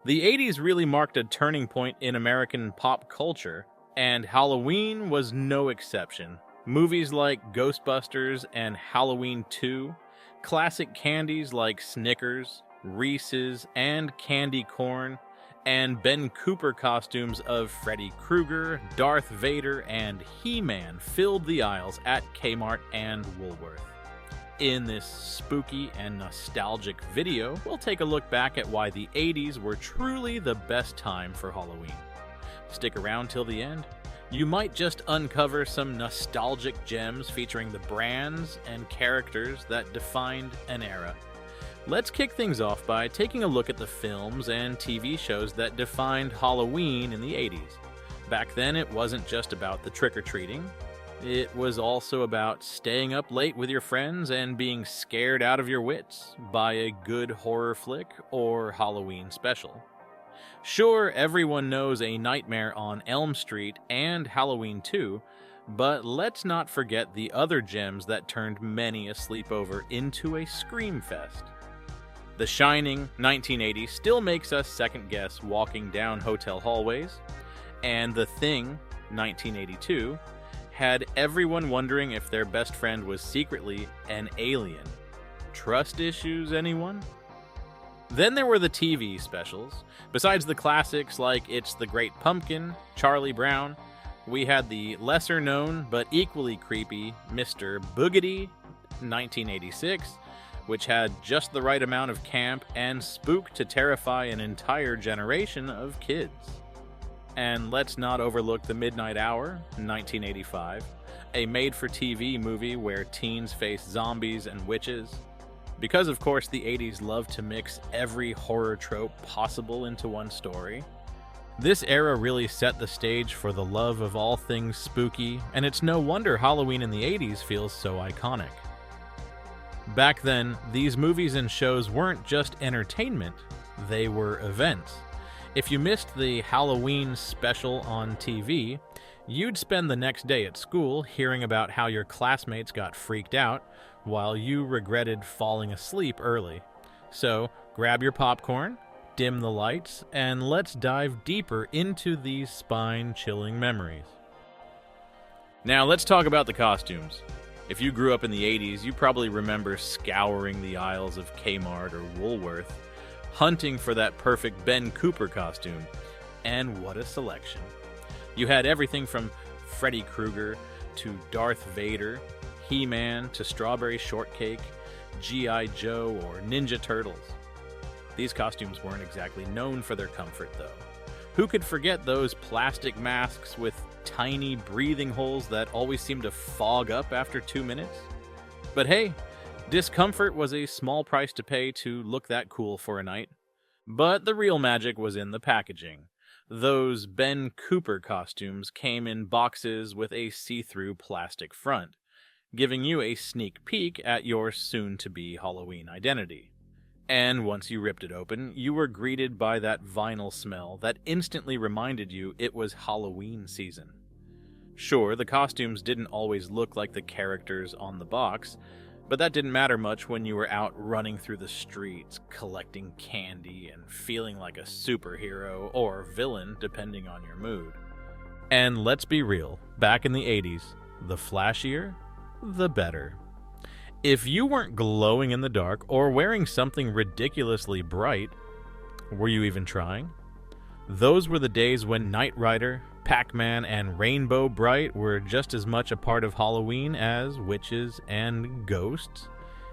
The 80s really marked a turning point in American pop culture, and Halloween was no exception. Movies like Ghostbusters and Halloween 2, classic candies like Snickers, Reese's, and candy corn, and Ben Cooper costumes of Freddy Krueger, Darth Vader, and He-Man filled the aisles at Kmart and Woolworth. In this spooky and nostalgic video, we'll take a look back at why the 80s were truly the best time for Halloween. Stick around till the end. You might just uncover some nostalgic gems featuring the brands and characters that defined an era. Let's kick things off by taking a look at the films and TV shows that defined Halloween in the 80s. Back then, it wasn't just about the trick-or-treating. It was also about staying up late with your friends and being scared out of your wits by a good horror flick or Halloween special. Sure, everyone knows A Nightmare on Elm Street and Halloween 2, but let's not forget the other gems that turned many a sleepover into a scream fest. The Shining, 1980, still makes us second-guess walking down hotel hallways, and The Thing, 1982, had everyone wondering if their best friend was secretly an alien. Trust issues, anyone? Then there were the TV specials. Besides the classics like It's the Great Pumpkin, Charlie Brown, we had the lesser-known but equally creepy Mr. Boogedy, 1986, which had just the right amount of camp and spook to terrify an entire generation of kids. And let's not overlook The Midnight Hour, 1985, a made-for-TV movie where teens face zombies and witches. Because, of course, the 80s loved to mix every horror trope possible into one story. This era really set the stage for the love of all things spooky, and it's no wonder Halloween in the 80s feels so iconic. Back then, these movies and shows weren't just entertainment, they were events. If you missed the Halloween special on TV, you'd spend the next day at school hearing about how your classmates got freaked out while you regretted falling asleep early. So, grab your popcorn, dim the lights, and let's dive deeper into these spine-chilling memories. Now, let's talk about the costumes. If you grew up in the 80s, you probably remember scouring the aisles of Kmart or Woolworth, hunting for that perfect Ben Cooper costume. And what a selection. You had everything from Freddy Krueger to Darth Vader, He-Man to Strawberry Shortcake, G.I. Joe, or Ninja Turtles. These costumes weren't exactly known for their comfort, though. Who could forget those plastic masks with tiny breathing holes that always seemed to fog up after 2 minutes? But hey, discomfort was a small price to pay to look that cool for a night. But the real magic was in the packaging. Those Ben Cooper costumes came in boxes with a see-through plastic front, giving you a sneak peek at your soon-to-be Halloween identity. And once you ripped it open, you were greeted by that vinyl smell that instantly reminded you it was Halloween season. Sure, the costumes didn't always look like the characters on the box, but that didn't matter much when you were out running through the streets, collecting candy, and feeling like a superhero or villain, depending on your mood. And let's be real, back in the 80s, the flashier, the better. If you weren't glowing in the dark or wearing something ridiculously bright, were you even trying? Those were the days when Knight Rider, Pac-Man, and Rainbow Bright were just as much a part of Halloween as witches and ghosts.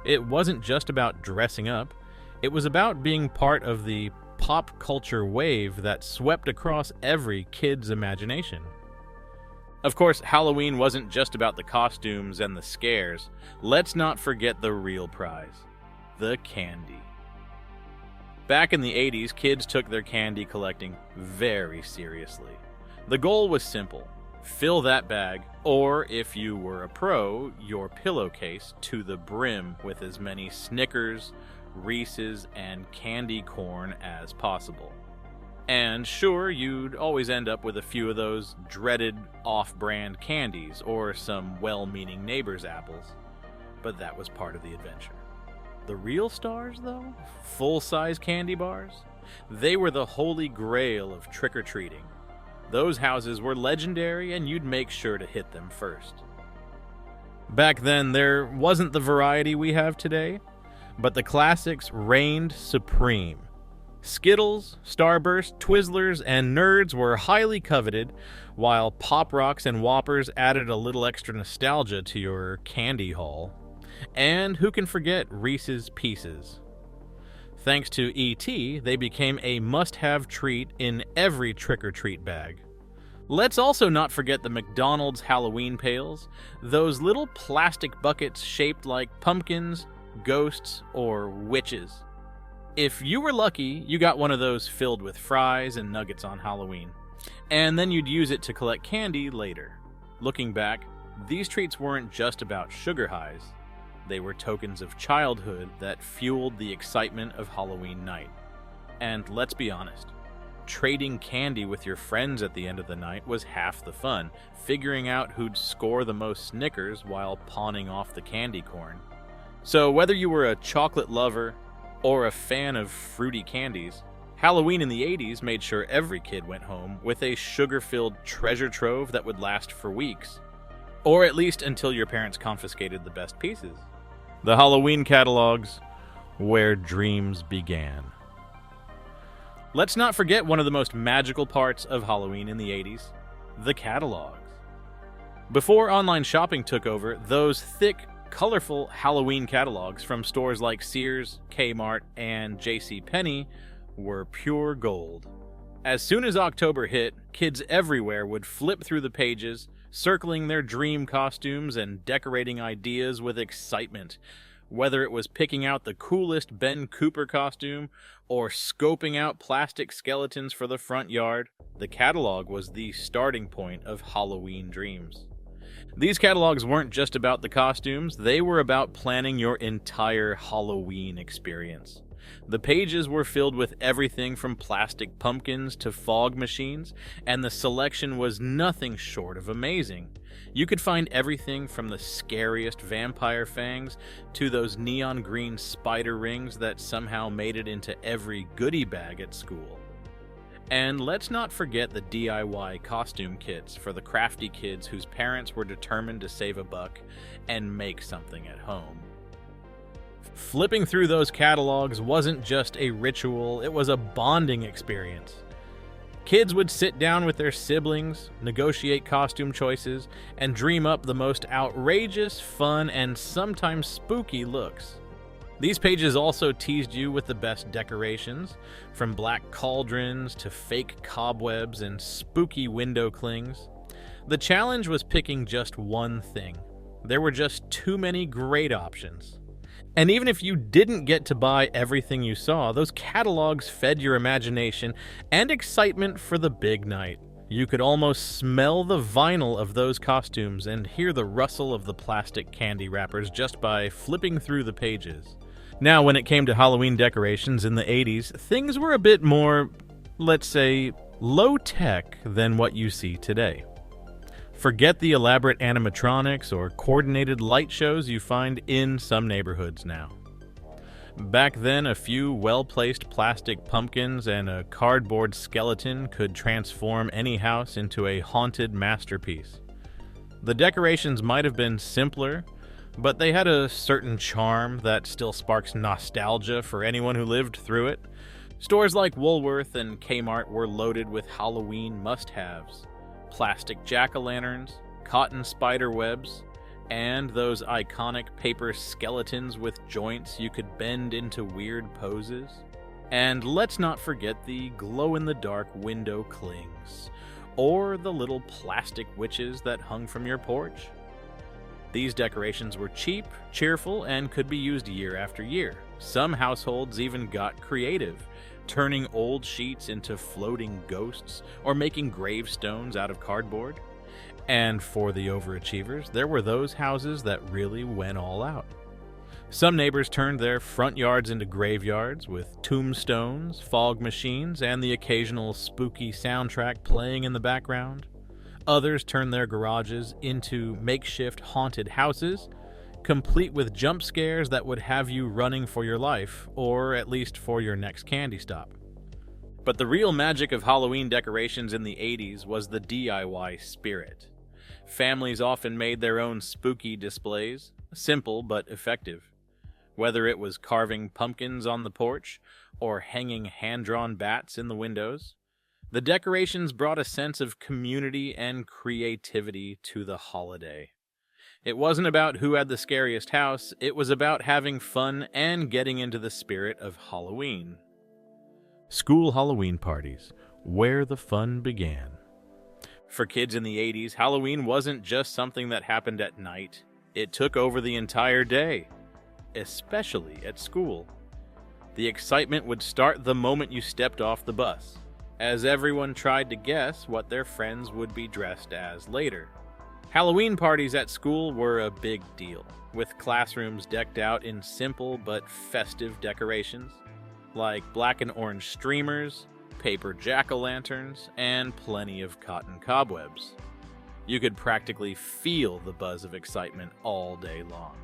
It wasn't just about dressing up, it was about being part of the pop culture wave that swept across every kid's imagination. Of course, Halloween wasn't just about the costumes and the scares. Let's not forget the real prize, the candy. Back in the 80s, kids took their candy collecting very seriously. The goal was simple: fill that bag, or if you were a pro, your pillowcase to the brim with as many Snickers, Reese's, and candy corn as possible. And sure, you'd always end up with a few of those dreaded off-brand candies or some well-meaning neighbor's apples, but that was part of the adventure. The real stars, though? Full-size candy bars? They were the holy grail of trick-or-treating. Those houses were legendary, and you'd make sure to hit them first. Back then, there wasn't the variety we have today, but the classics reigned supreme. Skittles, Starburst, Twizzlers, and Nerds were highly coveted, while Pop Rocks and Whoppers added a little extra nostalgia to your candy haul. And who can forget Reese's Pieces? Thanks to E.T., they became a must-have treat in every trick-or-treat bag. Let's also not forget the McDonald's Halloween pails, those little plastic buckets shaped like pumpkins, ghosts, or witches. If you were lucky, you got one of those filled with fries and nuggets on Halloween, and then you'd use it to collect candy later. Looking back, these treats weren't just about sugar highs. They were tokens of childhood that fueled the excitement of Halloween night. And let's be honest, trading candy with your friends at the end of the night was half the fun, figuring out who'd score the most Snickers while pawning off the candy corn. So whether you were a chocolate lover or a fan of fruity candies, Halloween in the 80s made sure every kid went home with a sugar-filled treasure trove that would last for weeks, or at least until your parents confiscated the best pieces. The Halloween catalogs, where dreams began. Let's not forget one of the most magical parts of Halloween in the 80s, the catalogs. Before online shopping took over, those thick, colorful Halloween catalogs from stores like Sears, Kmart, and JCPenney were pure gold. As soon as October hit, kids everywhere would flip through the pages, circling their dream costumes and decorating ideas with excitement. Whether it was picking out the coolest Ben Cooper costume or scoping out plastic skeletons for the front yard, the catalog was the starting point of Halloween dreams. These catalogs weren't just about the costumes, they were about planning your entire Halloween experience. The pages were filled with everything from plastic pumpkins to fog machines, and the selection was nothing short of amazing. You could find everything from the scariest vampire fangs to those neon green spider rings that somehow made it into every goodie bag at school. And let's not forget the DIY costume kits for the crafty kids whose parents were determined to save a buck and make something at home. Flipping through those catalogs wasn't just a ritual, it was a bonding experience. Kids would sit down with their siblings, negotiate costume choices, and dream up the most outrageous, fun, and sometimes spooky looks. These pages also teased you with the best decorations, from black cauldrons to fake cobwebs and spooky window clings. The challenge was picking just one thing. There were just too many great options. And even if you didn't get to buy everything you saw, those catalogs fed your imagination and excitement for the big night. You could almost smell the vinyl of those costumes and hear the rustle of the plastic candy wrappers just by flipping through the pages. Now, when it came to Halloween decorations in the 80s, things were a bit more, let's say, low-tech than what you see today. Forget the elaborate animatronics or coordinated light shows you find in some neighborhoods now. Back then, a few well-placed plastic pumpkins and a cardboard skeleton could transform any house into a haunted masterpiece. The decorations might have been simpler, but they had a certain charm that still sparks nostalgia for anyone who lived through it. Stores like Woolworth and Kmart were loaded with Halloween must-haves. Plastic jack-o'-lanterns, cotton spider webs, and those iconic paper skeletons with joints you could bend into weird poses. And let's not forget the glow-in-the-dark window clings, or the little plastic witches that hung from your porch. These decorations were cheap, cheerful, and could be used year after year. Some households even got creative, turning old sheets into floating ghosts or making gravestones out of cardboard. And for the overachievers, there were those houses that really went all out. Some neighbors turned their front yards into graveyards with tombstones, fog machines, and the occasional spooky soundtrack playing in the background. Others turned their garages into makeshift haunted houses, complete with jump scares that would have you running for your life, or at least for your next candy stop. But the real magic of Halloween decorations in the 80s was the DIY spirit. Families often made their own spooky displays, simple but effective. Whether it was carving pumpkins on the porch or hanging hand-drawn bats in the windows, the decorations brought a sense of community and creativity to the holiday. It wasn't about who had the scariest house, it was about having fun and getting into the spirit of Halloween. School Halloween parties, where the fun began. For kids in the 80s, Halloween wasn't just something that happened at night. It took over the entire day, especially at school. The excitement would start the moment you stepped off the bus, as everyone tried to guess what their friends would be dressed as later. Halloween parties at school were a big deal, with classrooms decked out in simple but festive decorations, like black and orange streamers, paper jack-o'-lanterns, and plenty of cotton cobwebs. You could practically feel the buzz of excitement all day long.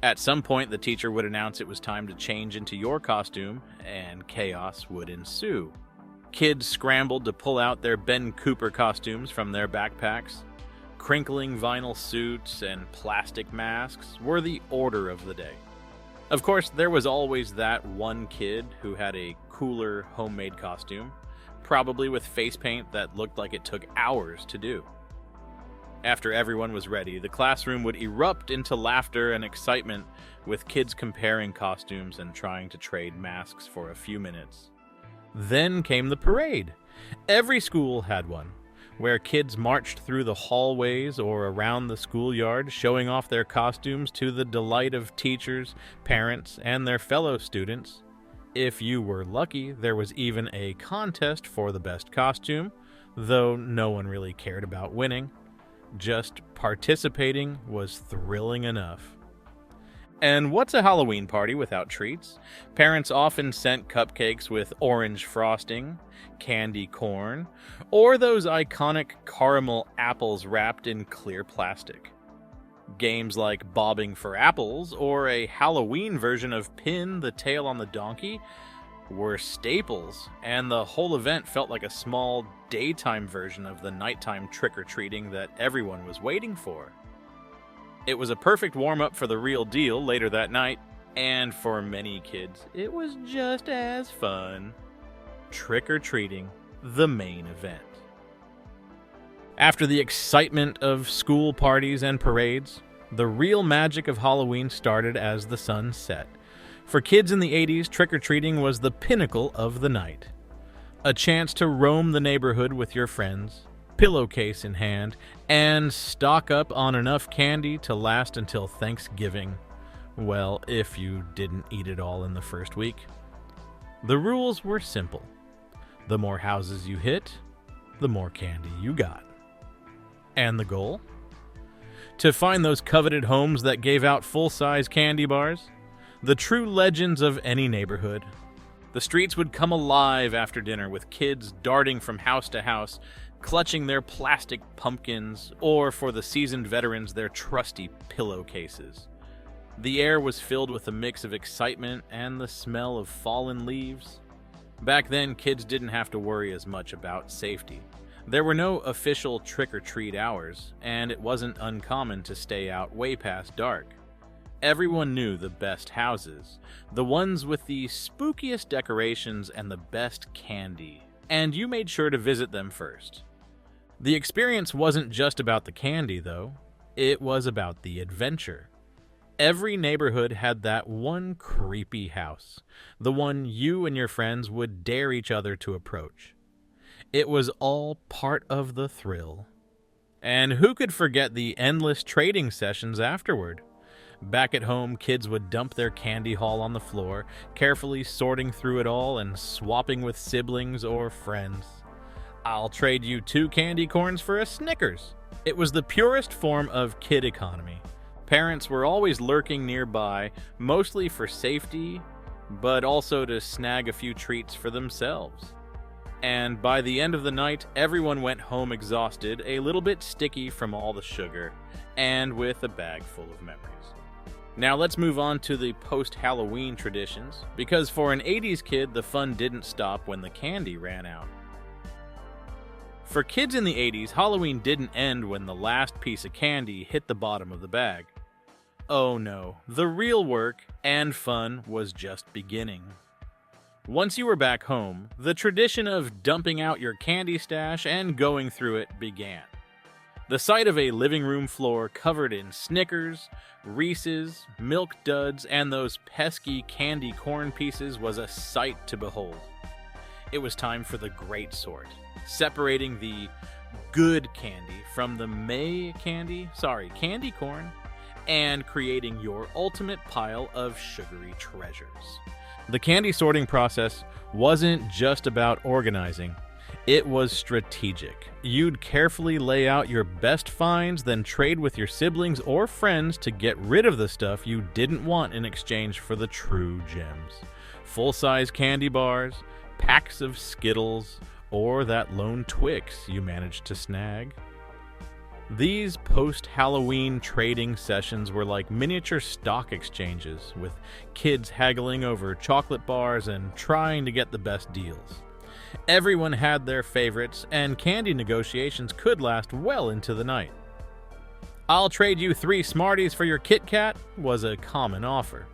At some point, the teacher would announce it was time to change into your costume, and chaos would ensue. Kids scrambled to pull out their Ben Cooper costumes from their backpacks. Crinkling vinyl suits and plastic masks were the order of the day. Of course, there was always that one kid who had a cooler homemade costume, probably with face paint that looked like it took hours to do. After everyone was ready, the classroom would erupt into laughter and excitement, with kids comparing costumes and trying to trade masks for a few minutes. Then came the parade. Every school had one, where kids marched through the hallways or around the schoolyard, showing off their costumes to the delight of teachers, parents, and their fellow students. If you were lucky, there was even a contest for the best costume, though no one really cared about winning. Just participating was thrilling enough. And what's a Halloween party without treats? Parents often sent cupcakes with orange frosting, candy corn, or those iconic caramel apples wrapped in clear plastic. Games like bobbing for apples or a Halloween version of Pin the Tail on the Donkey were staples, and the whole event felt like a small daytime version of the nighttime trick-or-treating that everyone was waiting for. It was a perfect warm-up for the real deal later that night, and for many kids, it was just as fun. Trick-or-treating, the main event. After the excitement of school parties and parades, the real magic of Halloween started as the sun set. For kids in the 80s, trick-or-treating was the pinnacle of the night. A chance to roam the neighborhood with your friends, pillowcase in hand, and stock up on enough candy to last until Thanksgiving. Well, if you didn't eat it all in the first week. The rules were simple. The more houses you hit, the more candy you got. And the goal? To find those coveted homes that gave out full-size candy bars. The true legends of any neighborhood. The streets would come alive after dinner with kids darting from house to house, clutching their plastic pumpkins, or for the seasoned veterans, their trusty pillowcases. The air was filled with a mix of excitement and the smell of fallen leaves. Back then, kids didn't have to worry as much about safety. There were no official trick-or-treat hours, and it wasn't uncommon to stay out way past dark. Everyone knew the best houses, the ones with the spookiest decorations and the best candy, and you made sure to visit them first. The experience wasn't just about the candy, though. It was about the adventure. Every neighborhood had that one creepy house, the one you and your friends would dare each other to approach. It was all part of the thrill. And who could forget the endless trading sessions afterward? Back at home, kids would dump their candy haul on the floor, carefully sorting through it all and swapping with siblings or friends. I'll trade you 2 candy corns for a Snickers. It was the purest form of kid economy. Parents were always lurking nearby, mostly for safety, but also to snag a few treats for themselves. And by the end of the night, everyone went home exhausted, a little bit sticky from all the sugar, and with a bag full of memories. Now let's move on to the post-Halloween traditions, because for an 80s kid, the fun didn't stop when the candy ran out. For kids in the 80s, Halloween didn't end when the last piece of candy hit the bottom of the bag. Oh no, the real work and fun was just beginning. Once you were back home, the tradition of dumping out your candy stash and going through it began. The sight of a living room floor covered in Snickers, Reese's, Milk Duds, and those pesky candy corn pieces was a sight to behold. It was time for the great sort, separating the good candy from the candy corn, and creating your ultimate pile of sugary treasures. The candy sorting process wasn't just about organizing. It was strategic. You'd carefully lay out your best finds, then trade with your siblings or friends to get rid of the stuff you didn't want in exchange for the true gems. Full-size candy bars, packs of Skittles, or that lone Twix you managed to snag. These post-Halloween trading sessions were like miniature stock exchanges, with kids haggling over chocolate bars and trying to get the best deals. Everyone had their favorites, and candy negotiations could last well into the night. "I'll trade you 3 Smarties for your Kit Kat" was a common offer.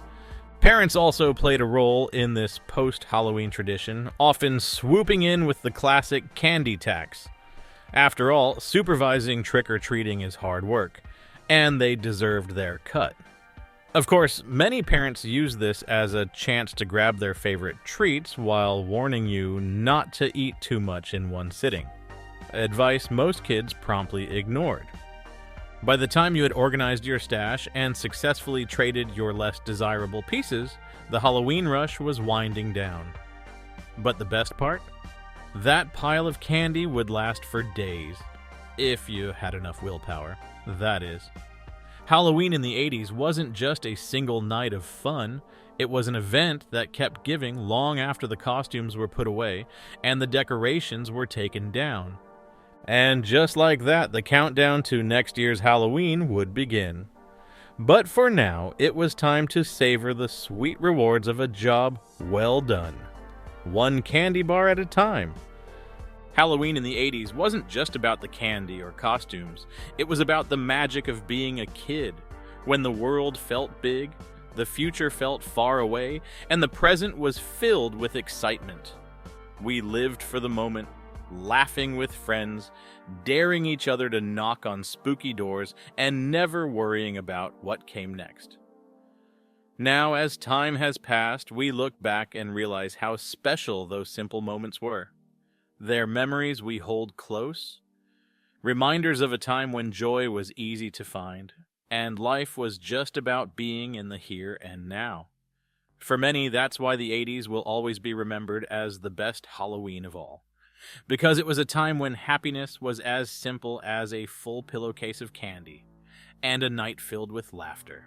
Parents also played a role in this post-Halloween tradition, often swooping in with the classic candy tax. After all, supervising trick-or-treating is hard work, and they deserved their cut. Of course, many parents use this as a chance to grab their favorite treats while warning you not to eat too much in one sitting. Advice most kids promptly ignored. By the time you had organized your stash and successfully traded your less desirable pieces, the Halloween rush was winding down. But the best part? That pile of candy would last for days. If you had enough willpower, that is. Halloween in the 80s wasn't just a single night of fun. It was an event that kept giving long after the costumes were put away and the decorations were taken down. And just like that, the countdown to next year's Halloween would begin. But for now, it was time to savor the sweet rewards of a job well done. One candy bar at a time. Halloween in the 80s wasn't just about the candy or costumes. It was about the magic of being a kid, when the world felt big, the future felt far away, and the present was filled with excitement. We lived for the moment, laughing with friends, daring each other to knock on spooky doors, and never worrying about what came next. Now, as time has passed, we look back and realize how special those simple moments were. They're memories we hold close, reminders of a time when joy was easy to find, and life was just about being in the here and now. For many, that's why the 80s will always be remembered as the best Halloween of all, because it was a time when happiness was as simple as a full pillowcase of candy and a night filled with laughter.